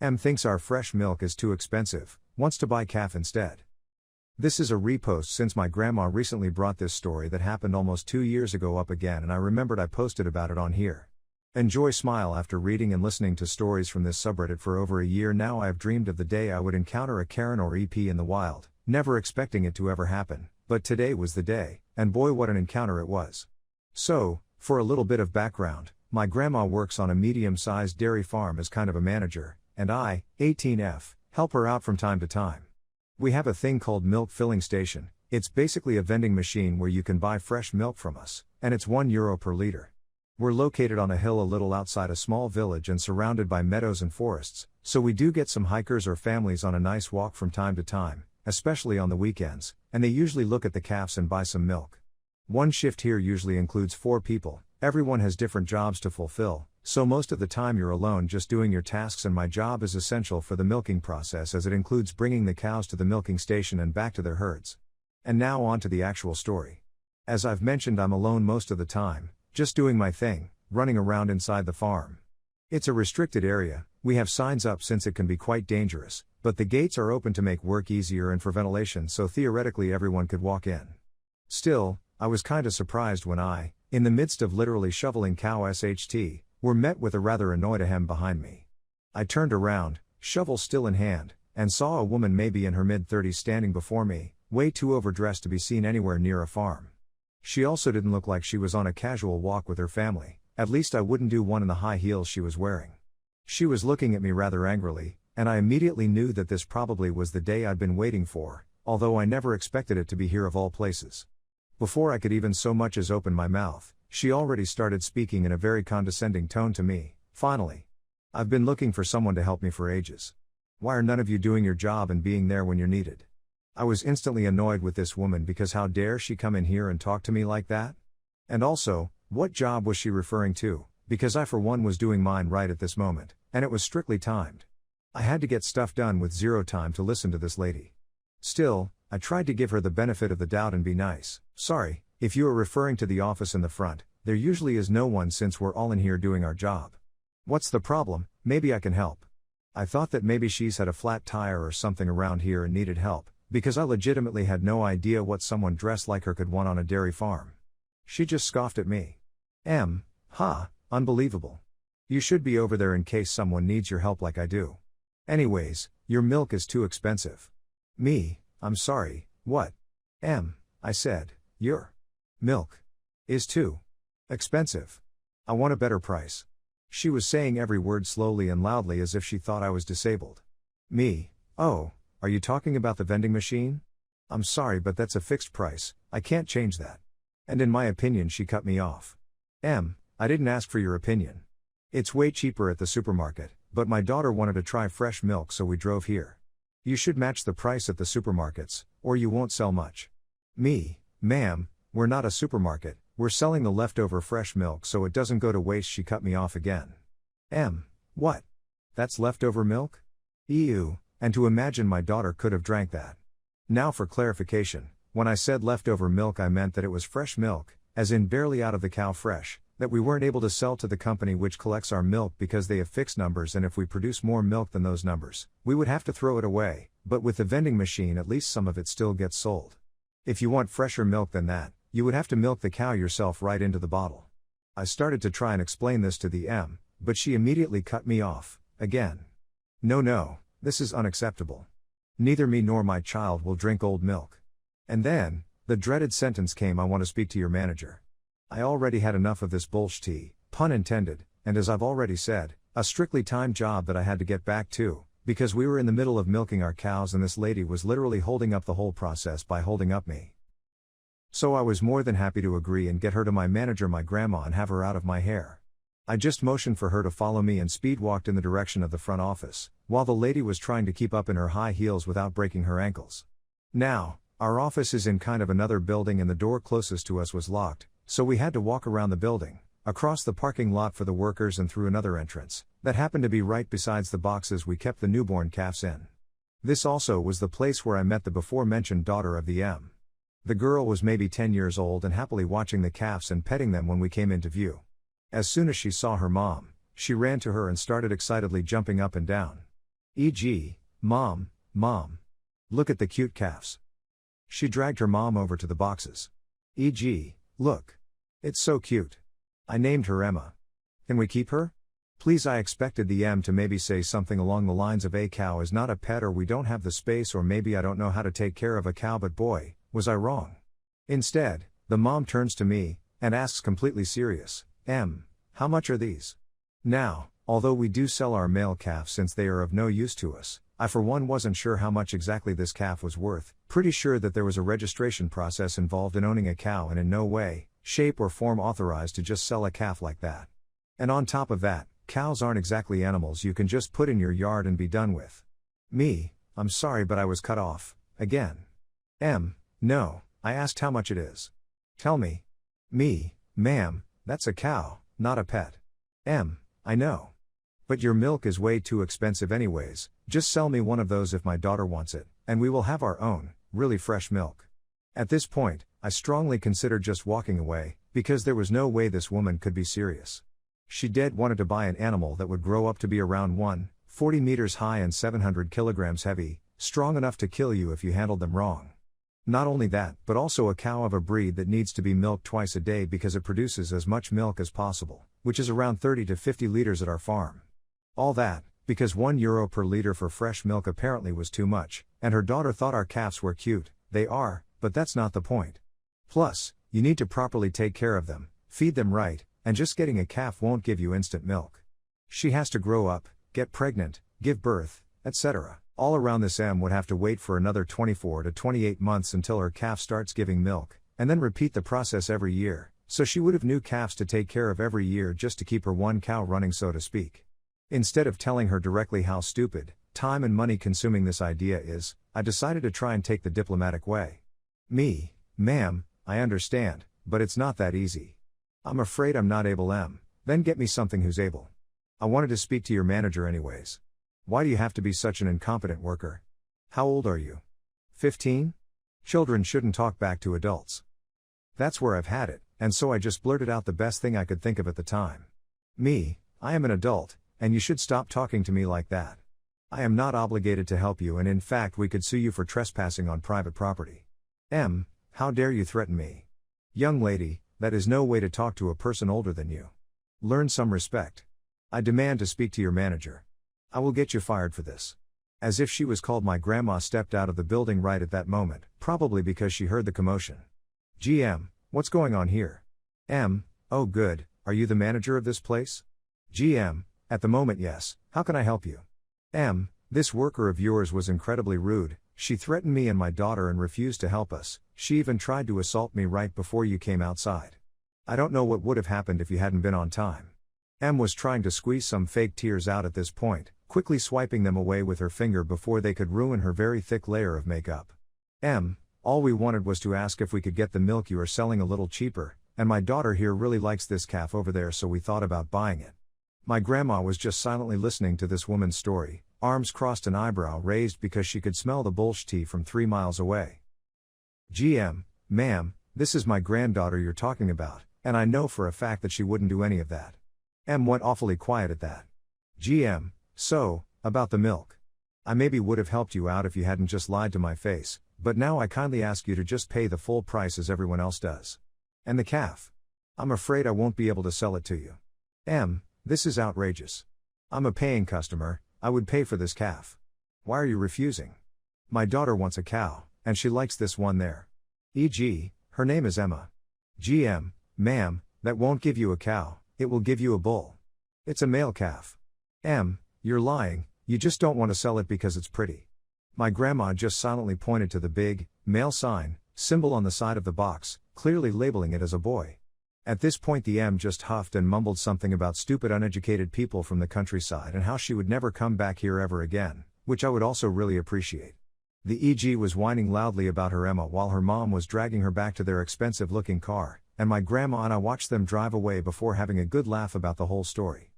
M thinks our fresh milk is too expensive, wants to buy calf instead. This is a repost since my grandma recently brought this story that happened almost 2 years ago up again, and I remembered I posted about it on here. Enjoy. Smile. After reading and listening to stories from this subreddit for over a year now, I have dreamed of the day I would encounter a Karen or EP in the wild, never expecting it to ever happen, but today was the day, and boy what an encounter it was. So, for a little bit of background, my grandma works on a medium-sized dairy farm as kind of a manager, and I, 18F, help her out from time to time. We have a thing called milk filling station. It's basically a vending machine where you can buy fresh milk from us, and it's €1 per liter. We're located on a hill a little outside a small village and surrounded by meadows and forests, so we do get some hikers or families on a nice walk from time to time, especially on the weekends, and they usually look at the calves and buy some milk. One shift here usually includes 4 people, everyone has different jobs to fulfill, so most of the time you're alone just doing your tasks, and my job is essential for the milking process as it includes bringing the cows to the milking station and back to their herds. And now on to the actual story. As I've mentioned, I'm alone most of the time, just doing my thing, running around inside the farm. It's a restricted area, we have signs up since it can be quite dangerous, but the gates are open to make work easier and for ventilation, so theoretically everyone could walk in. Still, I was kinda surprised when I, in the midst of literally shoveling cow SHT, were met with a rather annoyed ahem behind me. I turned around, shovel still in hand, and saw a woman maybe in her mid-30s standing before me, way too overdressed to be seen anywhere near a farm. She also didn't look like she was on a casual walk with her family, at least I wouldn't do one in the high heels she was wearing. She was looking at me rather angrily, and I immediately knew that this probably was the day I'd been waiting for, although I never expected it to be here of all places. Before I could even so much as open my mouth, she already started speaking in a very condescending tone to me. Finally. I've been looking for someone to help me for ages. Why are none of you doing your job and being there when you're needed? I was instantly annoyed with this woman because how dare she come in here and talk to me like that? And also, what job was she referring to? Because I for one was doing mine right at this moment, and it was strictly timed. I had to get stuff done with zero time to listen to this lady. Still, I tried to give her the benefit of the doubt and be nice. Sorry, if you are referring to the office in the front, there usually is no one since we're all in here doing our job. What's the problem? Maybe I can help. I thought that maybe she's had a flat tire or something around here and needed help, because I legitimately had no idea what someone dressed like her could want on a dairy farm. She just scoffed at me. Unbelievable. You should be over there in case someone needs your help like I do. Anyways, your milk is too expensive. Me, I'm sorry, what? I said, your milk is too expensive. I want a better price. She was saying every word slowly and loudly as if she thought I was disabled. Me, oh, are you talking about the vending machine? I'm sorry, but that's a fixed price, I can't change that. And in my opinion, she cut me off. I didn't ask for your opinion. It's way cheaper at the supermarket, but my daughter wanted to try fresh milk so we drove here. You should match the price at the supermarkets, or you won't sell much. Me, ma'am, we're not a supermarket, we're selling the leftover fresh milk so it doesn't go to waste. She cut me off again. What? That's leftover milk? Ew, and to imagine my daughter could have drank that. Now for clarification, when I said leftover milk I meant that it was fresh milk, as in barely out of the cow fresh, that we weren't able to sell to the company which collects our milk because they have fixed numbers, and if we produce more milk than those numbers, we would have to throw it away, but with the vending machine at least some of it still gets sold. If you want fresher milk than that, you would have to milk the cow yourself right into the bottle. I started to try and explain this to the but she immediately cut me off, again. No, this is unacceptable. Neither me nor my child will drink old milk. And then, the dreaded sentence came, I want to speak to your manager. I already had enough of this bullshit, pun intended, and as I've already said, a strictly timed job that I had to get back to, because we were in the middle of milking our cows and this lady was literally holding up the whole process by holding up me. So I was more than happy to agree and get her to my manager, my grandma, and have her out of my hair. I just motioned for her to follow me and speed walked in the direction of the front office, while the lady was trying to keep up in her high heels without breaking her ankles. Now, our office is in kind of another building and the door closest to us was locked, so we had to walk around the building, across the parking lot for the workers and through another entrance, that happened to be right besides the boxes we kept the newborn calves in. This also was the place where I met the before-mentioned daughter of the The girl was maybe 10 years old and happily watching the calves and petting them when we came into view. As soon as she saw her mom, she ran to her and started excitedly jumping up and down. E.g., Mom, look at the cute calves. She dragged her mom over to the boxes. E.g., look. It's so cute. I named her Emma. Can we keep her? Please. I expected the M to maybe say something along the lines of a cow is not a pet, or we don't have the space, or maybe I don't know how to take care of a cow, but boy, was I wrong. Instead, the mom turns to me and asks completely serious, M, how much are these? Now, although we do sell our male calves since they are of no use to us, I for one wasn't sure how much exactly this calf was worth, pretty sure that there was a registration process involved in owning a cow, and in no way, shape or form authorized to just sell a calf like that. And on top of that, cows aren't exactly animals you can just put in your yard and be done with. Me, I'm sorry, but I was cut off, again. M, no, I asked how much it is. Tell me. Me, ma'am, that's a cow, not a pet. M, I know. But your milk is way too expensive anyways, just sell me one of those if my daughter wants it, and we will have our own, really fresh milk. At this point, I strongly considered just walking away, because there was no way this woman could be serious. She dead wanted to buy an animal that would grow up to be around 140 meters high and 700 kilograms heavy, strong enough to kill you if you handled them wrong. Not only that, but also a cow of a breed that needs to be milked twice a day because it produces as much milk as possible, which is around 30 to 50 liters at our farm. All that, because €1 per liter for fresh milk apparently was too much, and her daughter thought our calves were cute. They are, but that's not the point. Plus, you need to properly take care of them, feed them right, and just getting a calf won't give you instant milk. She has to grow up, get pregnant, give birth, etc. All around. This M would have to wait for another 24 to 28 months until her calf starts giving milk, and then repeat the process every year, so she would have new calves to take care of every year just to keep her one cow running, so to speak. Instead of telling her directly how stupid, time and money consuming this idea is, I decided to try and take the diplomatic way. Me, ma'am, I understand, but it's not that easy. I'm afraid I'm not able. M, then get me something who's able. I wanted to speak to your manager anyways. Why do you have to be such an incompetent worker? How old are you? 15? Children shouldn't talk back to adults. That's where I've had it, and so I just blurted out the best thing I could think of at the time. Me, I am an adult, and you should stop talking to me like that. I am not obligated to help you, and in fact we could sue you for trespassing on private property. M, how dare you threaten me? Young lady, that is no way to talk to a person older than you. Learn some respect. I demand to speak to your manager. I will get you fired for this. As if she was called. My grandma stepped out of the building right at that moment, probably because she heard the commotion. GM, what's going on here? M, oh good, are you the manager of this place? GM, at the moment yes, how can I help you? M, this worker of yours was incredibly rude. She threatened me and my daughter and refused to help us. She even tried to assault me right before you came outside. I don't know what would have happened if you hadn't been on time. M was trying to squeeze some fake tears out at this point, quickly swiping them away with her finger before they could ruin her very thick layer of makeup. M, all we wanted was to ask if we could get the milk you are selling a little cheaper, and my daughter here really likes this calf over there, so we thought about buying it. My grandma was just silently listening to this woman's story, arms crossed and eyebrow raised because she could smell the bullshit from 3 miles away. GM, ma'am, this is my granddaughter you're talking about, and I know for a fact that she wouldn't do any of that. M went awfully quiet at that. GM, so, about the milk. I maybe would have helped you out if you hadn't just lied to my face, but now I kindly ask you to just pay the full price as everyone else does. And the calf? I'm afraid I won't be able to sell it to you. M, this is outrageous. I'm a paying customer, I would pay for this calf. Why are you refusing? My daughter wants a cow, and she likes this one there. E.g., her name is Emma. GM, ma'am, that won't give you a cow, it will give you a bull. It's a male calf. M, you're lying, you just don't want to sell it because it's pretty. My grandma just silently pointed to the big, male sign, symbol on the side of the box, clearly labeling it as a boy. At this point the M just huffed and mumbled something about stupid uneducated people from the countryside and how she would never come back here ever again, which I would also really appreciate. The EG was whining loudly about her Emma while her mom was dragging her back to their expensive looking car, and my grandma and I watched them drive away before having a good laugh about the whole story.